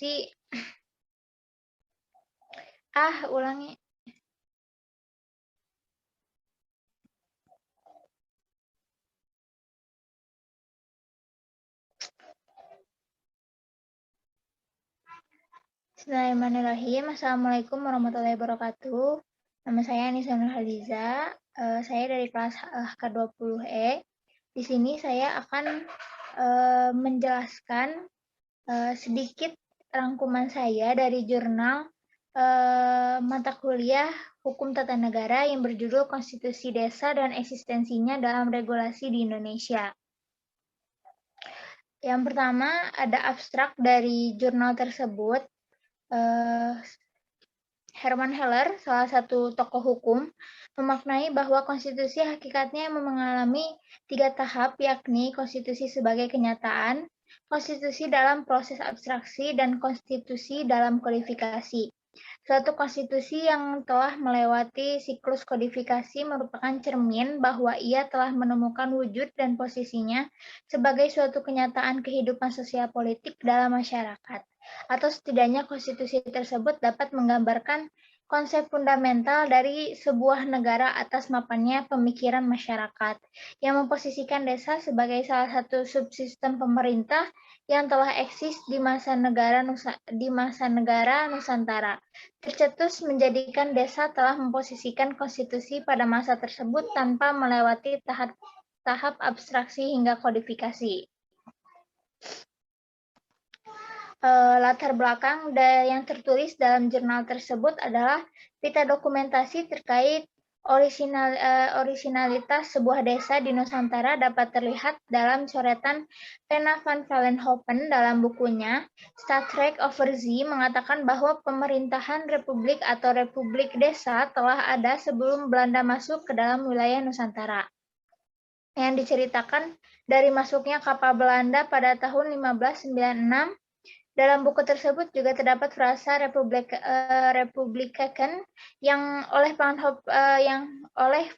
konstitusi. Ulangi. Bismillahirrahmanirrahim. Assalamualaikum warahmatullahi wabarakatuh. Nama saya Anissa Nurhaliza. Saya dari kelas K20E. Di sini saya akan menjelaskan sedikit rangkuman saya dari jurnal mata kuliah Hukum Tata Negara yang berjudul Konstitusi Desa dan Eksistensinya dalam Regulasi di Indonesia. Yang pertama ada abstrak dari jurnal tersebut. Herman Heller, salah satu tokoh hukum, memaknai bahwa konstitusi hakikatnya mengalami 3 tahap, yakni konstitusi sebagai kenyataan, konstitusi dalam proses abstraksi, dan konstitusi dalam kodifikasi. Suatu konstitusi yang telah melewati siklus kodifikasi merupakan cermin bahwa ia telah menemukan wujud dan posisinya sebagai suatu kenyataan kehidupan sosial politik dalam masyarakat. Atau setidaknya konstitusi tersebut dapat menggambarkan konsep fundamental dari sebuah negara atas mapannya pemikiran masyarakat, yang memposisikan desa sebagai salah satu subsistem pemerintah yang telah eksis di masa negara Nusantara. Tercetus menjadikan desa telah memposisikan konstitusi pada masa tersebut tanpa melewati tahap abstraksi hingga kodifikasi. Latar belakang yang tertulis dalam jurnal tersebut adalah pita dokumentasi terkait orisinalitas sebuah desa di Nusantara dapat terlihat dalam coretan Pena van Vollenhoven dalam bukunya. Stadrijk over Zee mengatakan bahwa pemerintahan republik atau republik desa telah ada sebelum Belanda masuk ke dalam wilayah Nusantara. Yang diceritakan dari masuknya kapal Belanda pada tahun 1596. Dalam buku tersebut juga terdapat frasa Republikeken yang oleh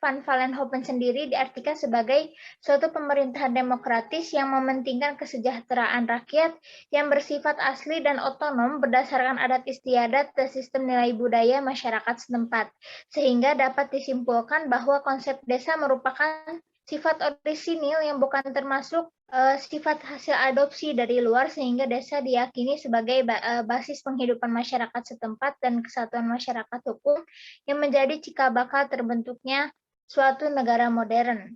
Van Vollenhoven sendiri diartikan sebagai suatu pemerintahan demokratis yang mementingkan kesejahteraan rakyat yang bersifat asli dan otonom berdasarkan adat istiadat dan sistem nilai budaya masyarakat setempat, sehingga dapat disimpulkan bahwa konsep desa merupakan sifat orisinil yang bukan termasuk sifat hasil adopsi dari luar, sehingga desa diyakini sebagai basis penghidupan masyarakat setempat dan kesatuan masyarakat hukum yang menjadi cikal bakal terbentuknya suatu negara modern.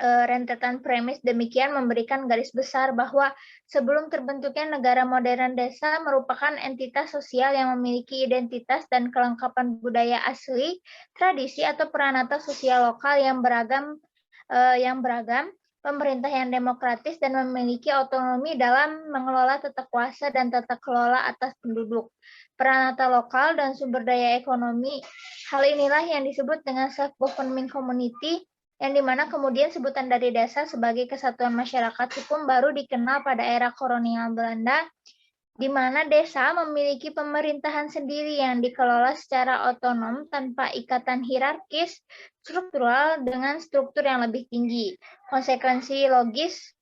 Rentetan premis demikian memberikan garis besar bahwa sebelum terbentuknya negara modern, desa merupakan entitas sosial yang memiliki identitas dan kelengkapan budaya asli, tradisi atau peranata sosial lokal yang beragam, pemerintah yang demokratis dan memiliki otonomi dalam mengelola tata kuasa dan tata kelola atas penduduk, peranata lokal, dan sumber daya ekonomi. Hal inilah yang disebut dengan self-governing community, yang dimana kemudian sebutan dari desa sebagai kesatuan masyarakat hukum baru dikenal pada era kolonial Belanda, di mana desa memiliki pemerintahan sendiri yang dikelola secara otonom tanpa ikatan hierarkis struktural dengan struktur yang lebih tinggi. Konsekuensi logis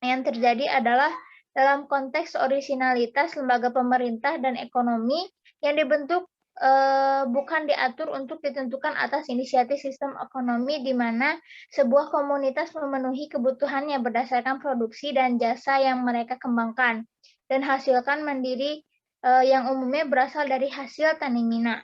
yang terjadi adalah dalam konteks orisinalitas lembaga pemerintah dan ekonomi yang dibentuk bukan diatur untuk ditentukan atas inisiatif sistem ekonomi di mana sebuah komunitas memenuhi kebutuhannya berdasarkan produksi dan jasa yang mereka kembangkan dan hasilkan mandiri yang umumnya berasal dari hasil tani mina.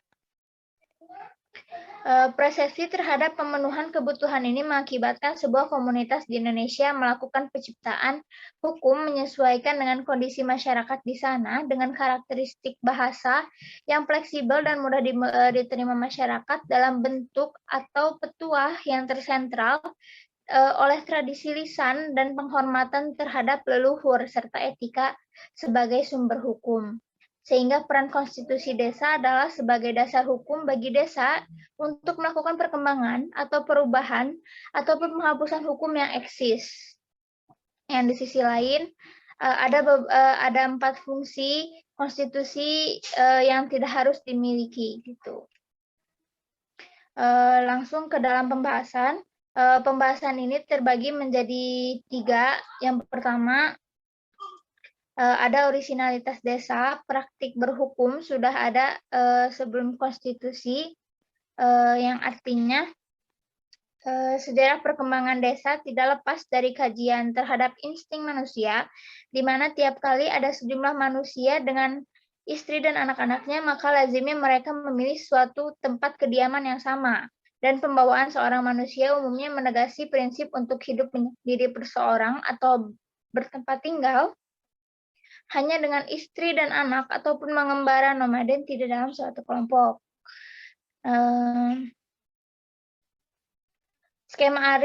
Persepsi terhadap pemenuhan kebutuhan ini mengakibatkan sebuah komunitas di Indonesia melakukan penciptaan hukum menyesuaikan dengan kondisi masyarakat di sana dengan karakteristik bahasa yang fleksibel dan mudah diterima masyarakat dalam bentuk atau petuah yang tersentral oleh tradisi lisan dan penghormatan terhadap leluhur serta etika sebagai sumber hukum. Sehingga peran konstitusi desa adalah sebagai dasar hukum bagi desa untuk melakukan perkembangan atau perubahan ataupun penghapusan hukum yang eksis. Yang di sisi lain ada 4 fungsi konstitusi yang tidak harus dimiliki gitu. Langsung ke dalam pembahasan. Pembahasan ini terbagi menjadi 3. Yang pertama, ada orisinalitas desa, praktik berhukum sudah ada sebelum konstitusi, yang artinya sejarah perkembangan desa tidak lepas dari kajian terhadap insting manusia, di mana tiap kali ada sejumlah manusia dengan istri dan anak-anaknya, maka lazimnya mereka memilih suatu tempat kediaman yang sama. Dan pembawaan seorang manusia umumnya menegasi prinsip untuk hidup menjadi perseorang atau bertempat tinggal hanya dengan istri dan anak ataupun mengembara nomaden tidak dalam suatu kelompok. Skema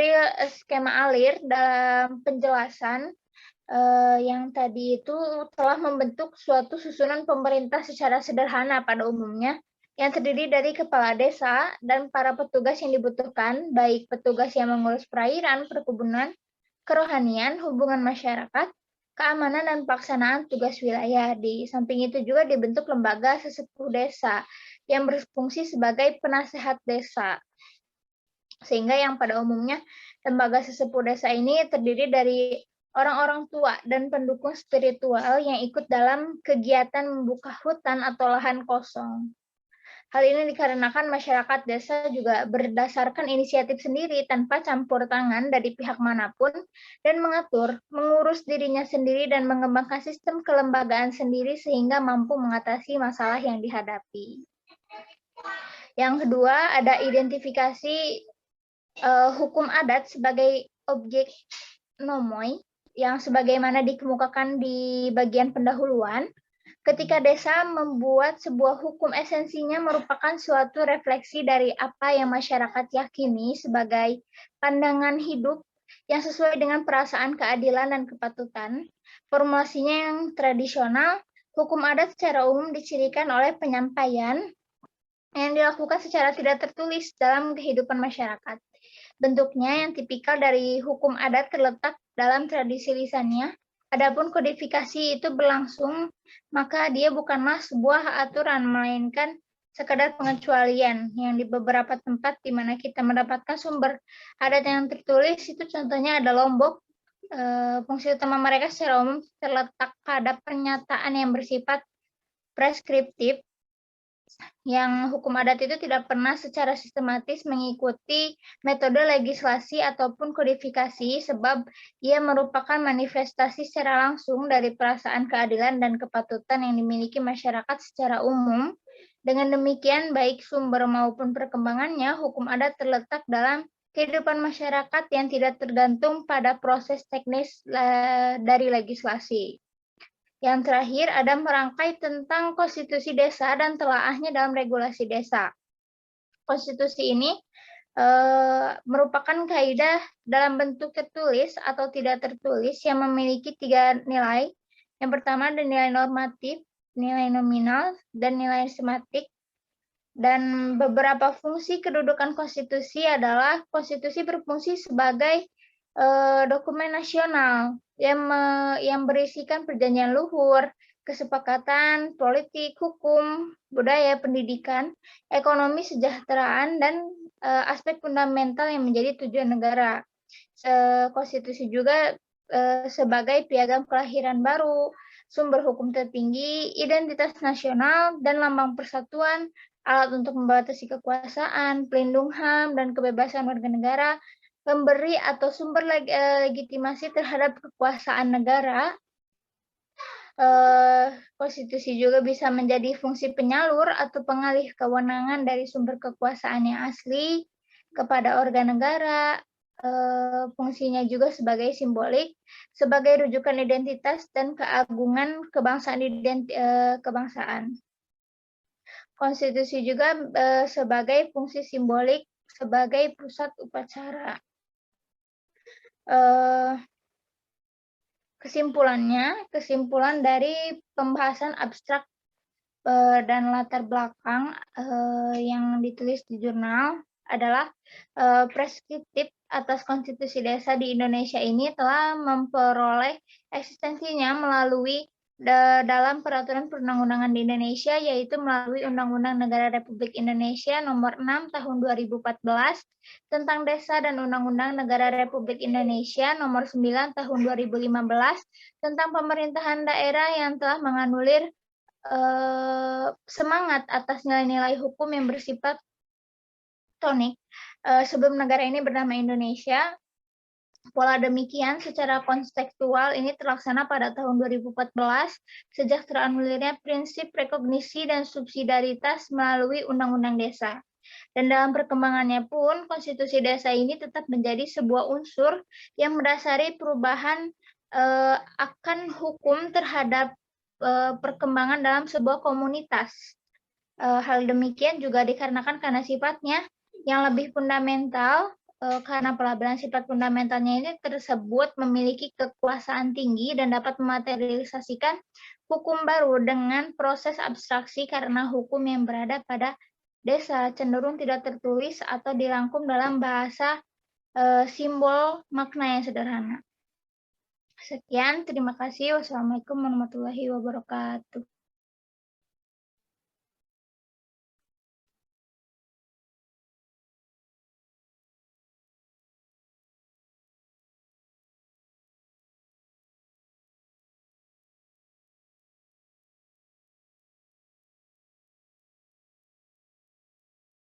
alir dalam penjelasan yang tadi itu telah membentuk suatu susunan pemerintah secara sederhana pada umumnya yang terdiri dari kepala desa dan para petugas yang dibutuhkan, baik petugas yang mengurus perairan, perkebunan, kerohanian, hubungan masyarakat, keamanan dan pelaksanaan tugas wilayah. Di samping itu juga dibentuk lembaga sesepuh desa yang berfungsi sebagai penasehat desa. Sehingga yang pada umumnya lembaga sesepuh desa ini terdiri dari orang-orang tua dan pendukung spiritual yang ikut dalam kegiatan membuka hutan atau lahan kosong. Hal ini dikarenakan masyarakat desa juga berdasarkan inisiatif sendiri tanpa campur tangan dari pihak manapun dan mengurus dirinya sendiri dan mengembangkan sistem kelembagaan sendiri sehingga mampu mengatasi masalah yang dihadapi. Yang kedua, ada identifikasi hukum adat sebagai objek nomoi yang sebagaimana dikemukakan di bagian pendahuluan. Ketika desa membuat sebuah hukum, esensinya merupakan suatu refleksi dari apa yang masyarakat yakini sebagai pandangan hidup yang sesuai dengan perasaan keadilan dan kepatutan. Formulasinya yang tradisional, hukum adat secara umum dicirikan oleh penyampaian yang dilakukan secara tidak tertulis dalam kehidupan masyarakat. Bentuknya yang tipikal dari hukum adat terletak dalam tradisi lisannya. Adapun kodifikasi itu berlangsung, maka dia bukanlah sebuah aturan, melainkan sekadar pengecualian yang di beberapa tempat di mana kita mendapatkan sumber adat yang tertulis itu contohnya ada Lombok. Fungsi utama mereka secara umum terletak pada pernyataan yang bersifat preskriptif, yang hukum adat itu tidak pernah secara sistematis mengikuti metode legislasi ataupun kodifikasi sebab ia merupakan manifestasi secara langsung dari perasaan keadilan dan kepatutan yang dimiliki masyarakat secara umum. Dengan demikian, baik sumber maupun perkembangannya, hukum adat terletak dalam kehidupan masyarakat yang tidak tergantung pada proses teknis dari legislasi. Yang terakhir ada merangkai tentang konstitusi desa dan telaahnya dalam regulasi desa. Konstitusi ini merupakan kaidah dalam bentuk tertulis atau tidak tertulis yang memiliki 3 nilai. Yang pertama ada nilai normatif, nilai nominal, dan nilai sematik. Dan beberapa fungsi kedudukan konstitusi adalah konstitusi berfungsi sebagai dokumen nasional yang berisikan perjanjian luhur, kesepakatan, politik, hukum, budaya, pendidikan, ekonomi, kesejahteraan, dan aspek fundamental yang menjadi tujuan negara. Konstitusi juga sebagai piagam kelahiran baru, sumber hukum tertinggi, identitas nasional, dan lambang persatuan, alat untuk membatasi kekuasaan, pelindung HAM, dan kebebasan warga negara, pemberi atau sumber legitimasi terhadap kekuasaan negara. Konstitusi juga bisa menjadi fungsi penyalur atau pengalih kewenangan dari sumber kekuasaan yang asli kepada organ negara. Fungsinya juga sebagai simbolik, sebagai rujukan identitas dan keagungan kebangsaan. Konstitusi juga sebagai fungsi simbolik sebagai pusat upacara. Kesimpulan dari pembahasan abstrak dan latar belakang yang ditulis di jurnal adalah preskriptif atas konstitusi desa di Indonesia ini telah memperoleh eksistensinya melalui dalam peraturan perundang-undangan di Indonesia, yaitu melalui Undang-Undang Negara Republik Indonesia Nomor 6 Tahun 2014 tentang Desa dan Undang-Undang Negara Republik Indonesia Nomor 9 Tahun 2015 tentang pemerintahan daerah yang telah menganulir semangat atas nilai-nilai hukum yang bersifat tonik sebelum negara ini bernama Indonesia. Pola demikian secara konstekstual ini terlaksana pada tahun 2014 sejak teranulirnya prinsip rekognisi dan subsidiaritas melalui Undang-Undang Desa. Dan dalam perkembangannya pun, konstitusi desa ini tetap menjadi sebuah unsur yang mendasari perubahan akan hukum terhadap perkembangan dalam sebuah komunitas. Hal demikian juga dikarenakan karena sifatnya yang lebih fundamental, karena pelabelan sifat fundamentalnya ini tersebut memiliki kekuasaan tinggi dan dapat mematerialisasikan hukum baru dengan proses abstraksi karena hukum yang berada pada desa cenderung tidak tertulis atau dirangkum dalam bahasa simbol makna yang sederhana. Sekian, terima kasih. Wassalamualaikum warahmatullahi wabarakatuh.